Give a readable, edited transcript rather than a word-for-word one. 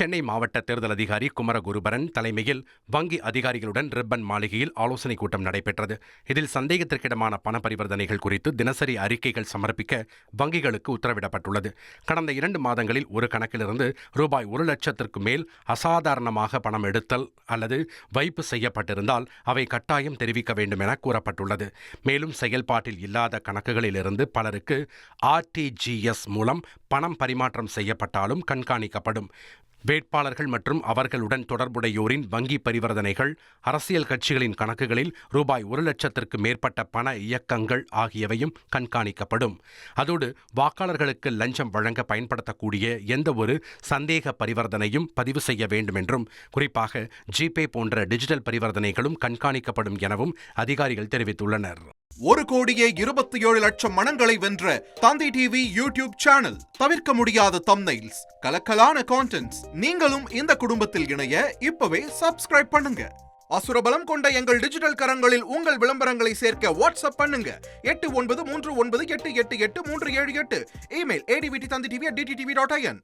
சென்னை மாவட்ட தேர்தல் அதிகாரி குமரகுருபரன் தலைமையில் வங்கி அதிகாரிகளுடன் ரிப்பன் மாளிகையில் ஆலோசனைக் கூட்டம் நடைபெற்றது. இதில் சந்தேகத்திற்கிடமான பண பரிவர்த்தனைகள் குறித்து தினசரி அறிக்கைகள் சமர்ப்பிக்க வங்கிகளுக்கு உத்தரவிடப்பட்டுள்ளது. கடந்த 2 மாதங்களில் ஒரு கணக்கிலிருந்து ரூபாய் 1,00,000க்கு மேல் அசாதாரணமாக பணம் எடுத்தல் அல்லது வைப்பு செய்யப்பட்டிருந்தால் அவை கட்டாயம் தெரிவிக்க வேண்டும் என கூறப்பட்டுள்ளது. மேலும் செயல்பாட்டில் இல்லாத கணக்குகளிலிருந்து பலருக்கு RTGS மூலம் பணம் பரிமாற்றம் செய்யப்பட்டாலும் கண்காணிக்கப்படும். வேட்பாளர்கள் மற்றும் அவர்களுடன் தொடர்புடையோரின் வங்கி பரிவர்த்தனைகள், அரசியல் கட்சிகளின் கணக்குகளில் ரூபாய் 1,00,000க்கு மேற்பட்ட பண இயக்கங்கள் ஆகியவையும் கண்காணிக்கப்படும். அதோடு வாக்காளர்களுக்கு லஞ்சம் வழங்க பயன்படுத்தக்கூடிய எந்த ஒரு சந்தேக பரிவர்த்தனையும் பதிவு செய்ய வேண்டும் என்றும், குறிப்பாக ஜிபே போன்ற டிஜிட்டல் பரிவர்த்தனைகளும் கண்காணிக்கப்படும் எனவும் அதிகாரிகள் தெரிவித்துள்ளனர். 1,27,00,000 மனங்களை வென்ற தந்தி டிவி யூடியூப் சேனல். தவிர்க்க முடியாத தம்ப்நெயில்ஸ், கலக்கலான கான்டென்ட்ஸ். நீங்களும் இந்த குடும்பத்தில் இணைய இப்பவே சப்ஸ்கிரைப் பண்ணுங்க. அசுரபலம் கொண்ட எங்கள் டிஜிட்டல் கரங்களில் உங்கள் விளம்பரங்களை சேர்க்க வாட்ஸ்அப் பண்ணுங்க. 8939888838. Email advtthanditv@dttv.in.